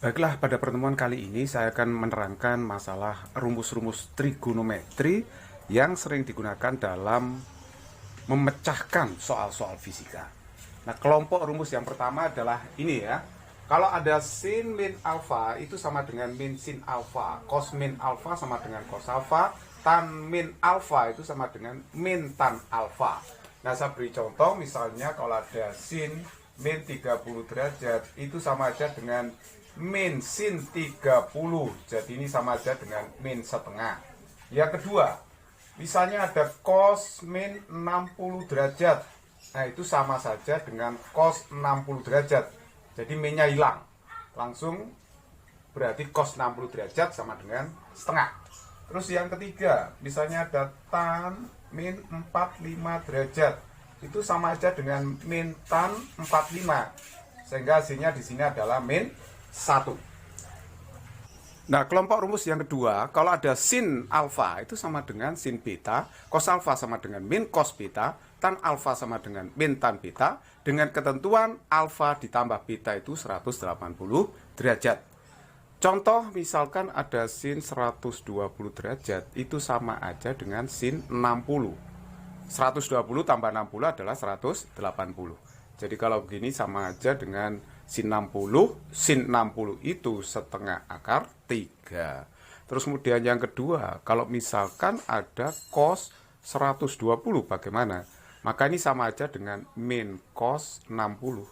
Baiklah, pada pertemuan kali ini saya akan menerangkan masalah rumus-rumus trigonometri yang sering digunakan dalam memecahkan soal-soal fisika. Nah, kelompok rumus yang pertama adalah ini ya. Kalau ada sin min alfa itu sama dengan min sin alfa, cos min alfa sama dengan cos alfa, tan min alfa itu sama dengan min tan alfa. Nah, saya beri contoh misalnya kalau ada sin min 30 derajat itu sama aja dengan min sin 30. Jadi ini sama aja dengan min setengah. Yang kedua, misalnya ada cos min 60 derajat. Nah, itu sama saja dengan cos 60 derajat. Jadi minnya hilang. Langsung berarti cos 60 derajat sama dengan setengah. Terus yang ketiga, misalnya ada tan min 45 derajat. Itu sama aja dengan min tan 45. Sehingga hasilnya di sini adalah min 1. Nah, kelompok rumus yang kedua, kalau ada sin alfa itu sama dengan sin beta, cos alfa sama dengan min cos beta, tan alfa sama dengan min tan beta, dengan ketentuan alfa ditambah beta itu 180 derajat. Contoh misalkan ada sin 120 derajat, itu sama aja dengan sin 60. 120 tambah 60 adalah 180. Jadi kalau begini sama aja dengan sin 60 itu setengah akar 3. Terus kemudian yang kedua, kalau misalkan ada cos 120 bagaimana? Maka ini sama aja dengan min cos 60.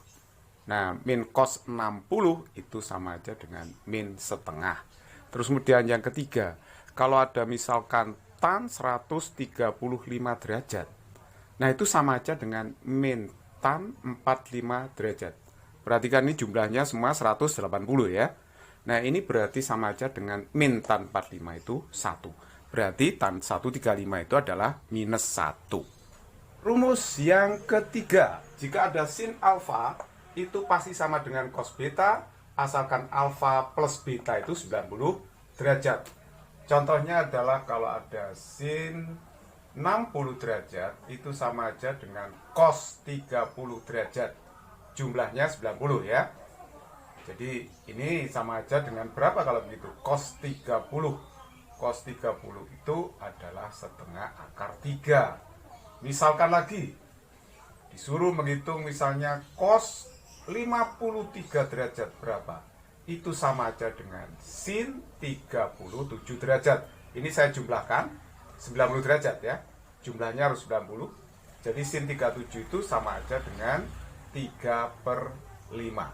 Nah, min cos 60 itu sama aja dengan min setengah. Terus kemudian yang ketiga, kalau ada misalkan tan 135 derajat. Nah, itu sama aja dengan min tan 45 derajat. Perhatikan ini jumlahnya semua 180 ya. Nah, ini berarti sama aja dengan min tan 45 itu 1. Berarti tan 135 itu adalah minus 1. Rumus yang ketiga, jika ada sin alfa itu pasti sama dengan cos beta, asalkan alfa plus beta itu 90 derajat. Contohnya adalah kalau ada sin 60 derajat itu sama aja dengan cos 30 derajat. Jumlahnya 90 ya. Jadi ini sama aja dengan berapa kalau begitu? Cos 30. Cos 30 itu adalah setengah akar 3. Misalkan lagi, disuruh menghitung misalnya cos 53 derajat berapa? Itu sama aja dengan sin 37 derajat. Ini saya jumlahkan 90 derajat ya. Jumlahnya harus 90. Jadi sin 37 itu sama aja dengan 3/5.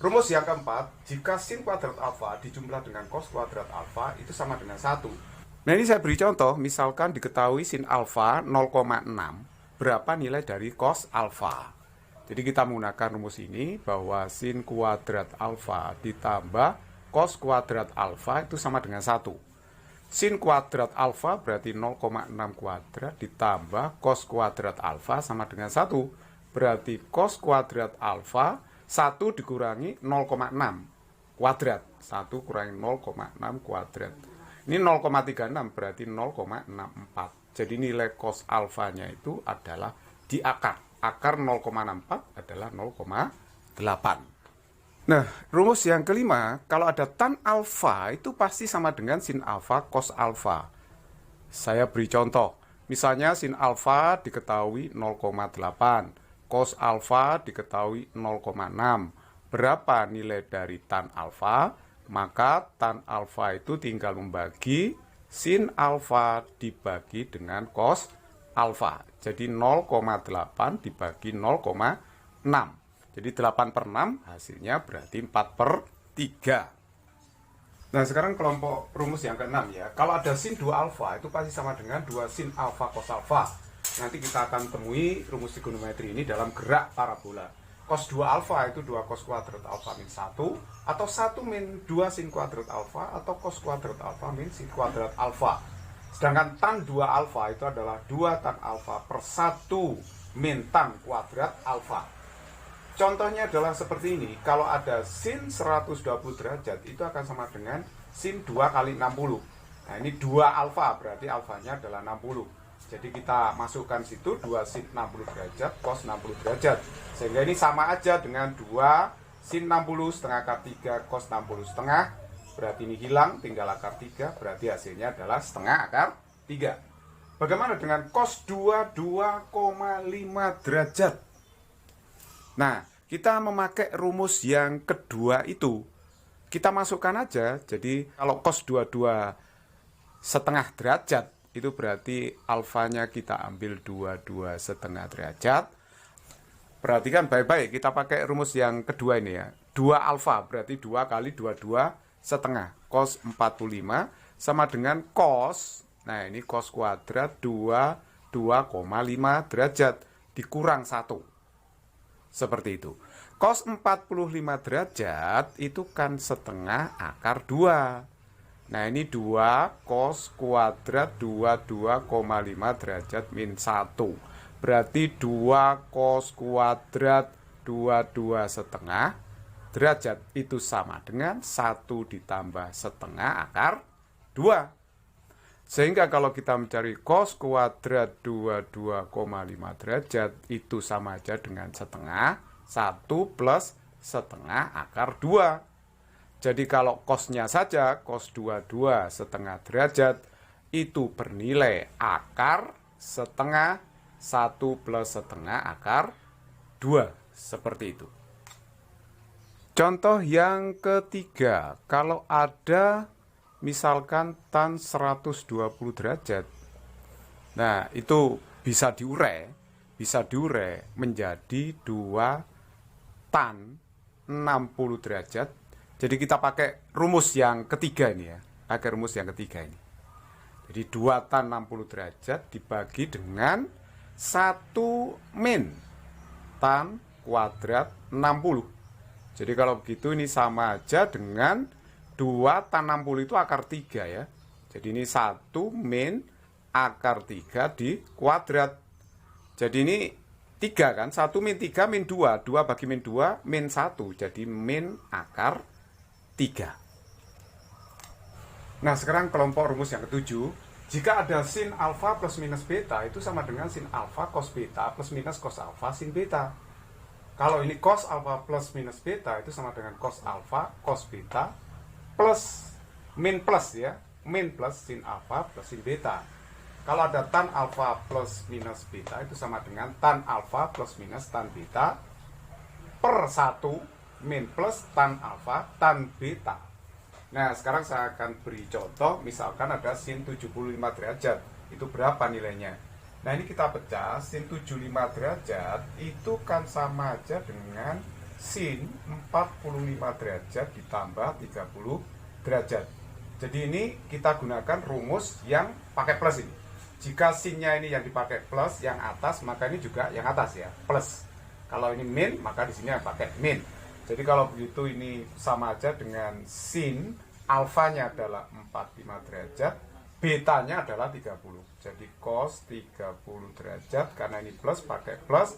Rumus yang keempat, jika sin kuadrat alfa dijumlah dengan cos kuadrat alfa itu sama dengan 1. Nah, ini saya beri contoh, misalkan diketahui sin alfa 0,6, berapa nilai dari cos alfa. Jadi kita menggunakan rumus ini bahwa sin kuadrat alfa ditambah cos kuadrat alfa itu sama dengan 1. Sin kuadrat alfa berarti 0,6 kuadrat ditambah cos kuadrat alfa sama dengan 1. Berarti cos kuadrat alfa 1 dikurangi 0,6 kuadrat. 1 kurangi 0,6 kuadrat. Ini 0,36 berarti 0,64. Jadi nilai cos alfanya itu adalah di akar. Akar 0,64 adalah 0,8. Nah, rumus yang kelima, kalau ada tan alfa itu pasti sama dengan sin alfa cos alfa. Saya beri contoh. Misalnya sin alfa diketahui 0,8, cos alfa diketahui 0,6. Berapa nilai dari tan alfa? Maka tan alfa itu tinggal membagi sin alfa dibagi dengan cos alfa. Jadi 0,8 dibagi 0,6. Jadi 8/6 hasilnya berarti 4/3. Nah, sekarang kelompok rumus yang ke-6 ya. Kalau ada sin 2 alfa itu pasti sama dengan 2 sin alfa cos alfa. Nanti kita akan temui rumus trigonometri ini dalam gerak parabola. Cos 2 alfa itu 2 cos kuadrat alfa min 1, atau 1 min 2 sin kuadrat alfa, atau cos kuadrat alfa min sin kuadrat alfa. Sedangkan tan 2 alfa itu adalah 2 tan alfa per 1 min tan kuadrat alfa. Contohnya adalah seperti ini. Kalau ada sin 120 derajat itu akan sama dengan sin 2 kali 60. Nah, ini 2 alfa berarti alfanya adalah 60. Jadi kita masukkan situ 2 sin 60 derajat cos 60 derajat. Sehingga ini sama aja dengan 2 sin 60 setengah akar 3 cos 60 setengah. Berarti ini hilang, tinggal akar 3. Berarti hasilnya adalah setengah akar 3. Bagaimana dengan cos 2,5 derajat? Nah, kita memakai rumus yang kedua itu. Kita masukkan aja. Jadi kalau cos 22 setengah derajat, itu berarti alfanya kita ambil 22 setengah derajat. Perhatikan baik-baik, kita pakai rumus yang kedua ini ya. 2 alfa berarti 2 kali 22 setengah. Cos 45 sama dengan cos, nah ini cos kuadrat 2,5 derajat dikurang 1. Seperti itu. Cos 45 derajat itu kan setengah akar 2. Nah ini 2 cos kuadrat 2,5 derajat min 1. Berarti 2 cos kuadrat 22 setengah derajat itu sama dengan 1 ditambah setengah akar 2. Sehingga kalau kita mencari cos kuadrat 22,5 derajat itu sama aja dengan setengah 1 plus setengah akar 2. Jadi kalau cosnya saja, cos 22 setengah derajat itu bernilai akar setengah 1 plus setengah akar 2. Seperti itu. Contoh yang ketiga, kalau ada misalkan tan 120 derajat. Nah, itu bisa diurai menjadi 2 tan 60 derajat. Jadi kita pakai rumus yang ketiga ini ya. Pakai rumus yang ketiga ini. Jadi 2 tan 60 derajat dibagi dengan 1 min tan kuadrat 60. Jadi kalau begitu ini sama aja dengan 2 tan 60 itu akar 3 ya. Jadi ini 1 min akar 3 di kuadrat. Jadi ini 3 kan. 1 min 3 min 2. 2 bagi min 2 min 1. Jadi min akar 3. Nah sekarang kelompok rumus yang ketujuh. Jika ada sin alfa plus minus beta itu sama dengan sin alfa cos beta plus minus cos alfa sin beta. Kalau ini cos alfa plus minus beta itu sama dengan cos alfa cos beta plus min plus ya, min plus sin alfa plus sin beta. Kalau ada tan alfa plus minus beta itu sama dengan tan alfa plus minus tan beta per 1 min plus tan alfa tan beta. Nah sekarang saya akan beri contoh, misalkan ada sin 75 derajat, itu berapa nilainya? Nah ini kita pecah, sin 75 derajat itu kan sama aja dengan sin 45 derajat ditambah 30 derajat. Jadi ini kita gunakan rumus yang pakai plus ini. Jika sinnya ini yang dipakai plus, yang atas, maka ini juga yang atas ya, plus. Kalau ini min, maka di sini yang pakai min. Jadi kalau begitu ini sama aja dengan sin alfanya adalah 45 derajat, betanya adalah 30. Jadi cos 30 derajat, karena ini plus pakai plus,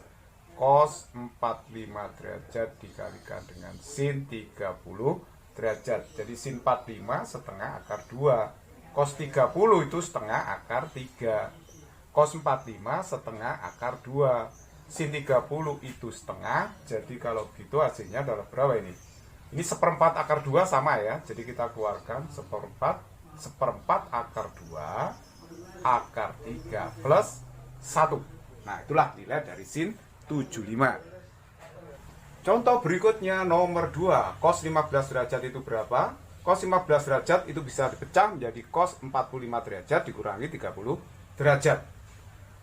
cos 45 derajat dikalikan dengan sin 30 derajat. Jadi sin 45 setengah akar 2. Cos 30 itu setengah akar 3. Cos 45 setengah akar 2. Sin 30 itu setengah. Jadi kalau gitu hasilnya adalah berapa ini? Ini seperempat akar 2 sama ya. Jadi kita keluarkan seperempat akar 2 akar 3 plus 1. Nah itulah nilai dari sin 75. Contoh berikutnya nomor 2. Cos 15 derajat itu berapa? Cos 15 derajat itu bisa dipecah menjadi cos 45 derajat dikurangi 30 derajat.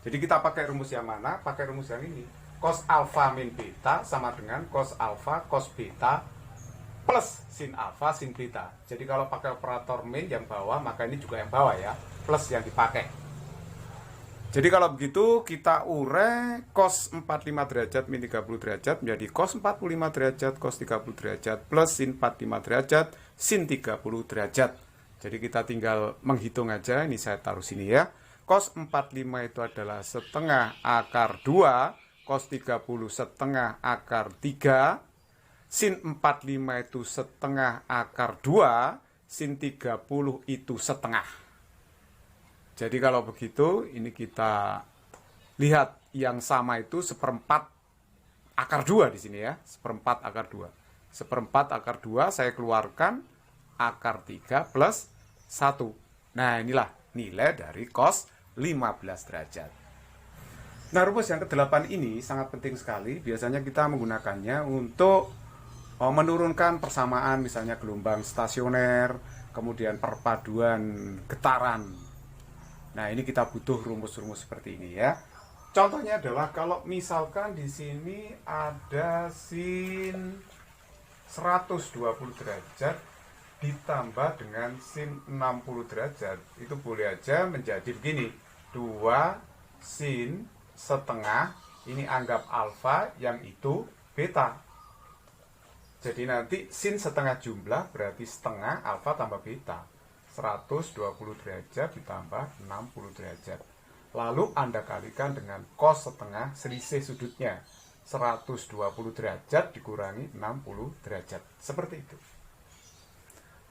Jadi kita pakai rumus yang mana? Pakai rumus yang ini. Cos alfa min beta sama dengan cos alfa cos beta plus sin alfa sin beta. Jadi kalau pakai operator min yang bawah, maka ini juga yang bawah ya, plus yang dipakai. Jadi kalau begitu kita urai cos 45 derajat min 30 derajat menjadi cos 45 derajat cos 30 derajat plus sin 45 derajat sin 30 derajat. Jadi kita tinggal menghitung aja, ini saya taruh sini ya. Cos 45 itu adalah setengah akar 2, cos 30 setengah akar 3, sin 45 itu setengah akar 2, sin 30 itu setengah. Jadi kalau begitu, ini kita lihat yang sama itu seperempat akar 2 di sini ya, seperempat akar 2. 1/4 akar 2 saya keluarkan akar 3 plus 1. Nah, inilah nilai dari cos 15 derajat. Nah, rumus yang ke-8 ini sangat penting sekali. Biasanya kita menggunakannya untuk menurunkan persamaan, misalnya gelombang stasioner, kemudian perpaduan getaran. Nah, ini kita butuh rumus-rumus seperti ini ya. Contohnya adalah kalau misalkan di sini ada sin 120 derajat ditambah dengan sin 60 derajat, itu boleh aja menjadi begini. 2 sin setengah, ini anggap alfa, yang itu beta. Jadi nanti sin setengah jumlah berarti setengah alfa tambah beta. 120 derajat ditambah 60 derajat. Lalu Anda kalikan dengan cos setengah selisih sudutnya. 120 derajat dikurangi 60 derajat. Seperti itu.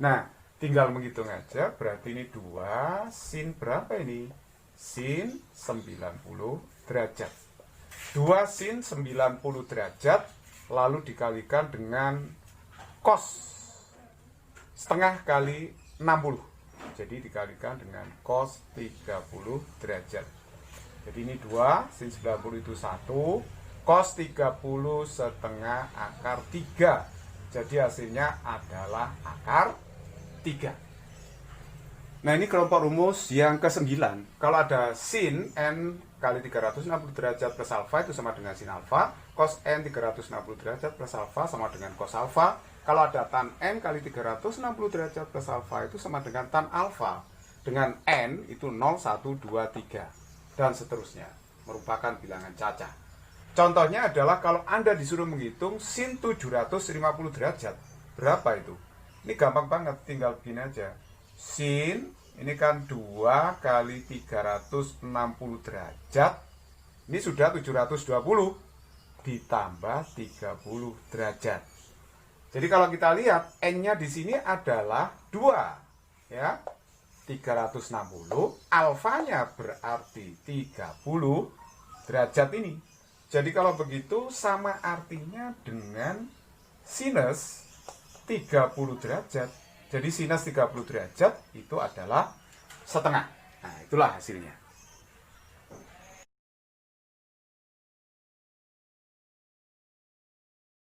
Nah, tinggal menghitung aja. Berarti ini 2 sin berapa ini? Sin 90 derajat. 2 sin 90 derajat lalu dikalikan dengan cos setengah kali 60. Jadi dikalikan dengan cos 30 derajat. Jadi ini 2, sin 90 itu 1, cos 30 setengah akar 3. Jadi hasilnya adalah akar 3. Nah, ini kelompok rumus yang ke-9. Kalau ada sin n kali 360 derajat plus alfa itu sama dengan sin alfa, cos n 360 derajat plus alfa sama dengan cos alfa. Kalau ada tan n kali 360 derajat plus alfa itu sama dengan tan alfa. Dengan n itu 0, 1, 2, 3 dan seterusnya, merupakan bilangan caca. Contohnya adalah kalau Anda disuruh menghitung sin 750 derajat, berapa itu? Ini gampang banget, tinggal begini aja. Sin ini kan 2 kali 360 derajat, ini sudah 720 ditambah 30 derajat. Jadi kalau kita lihat n-nya di sini adalah 2 ya. 360, alfanya berarti 30 derajat ini. Jadi kalau begitu sama artinya dengan sinus 30 derajat. Jadi sinus 30 derajat itu adalah setengah. Nah, itulah hasilnya.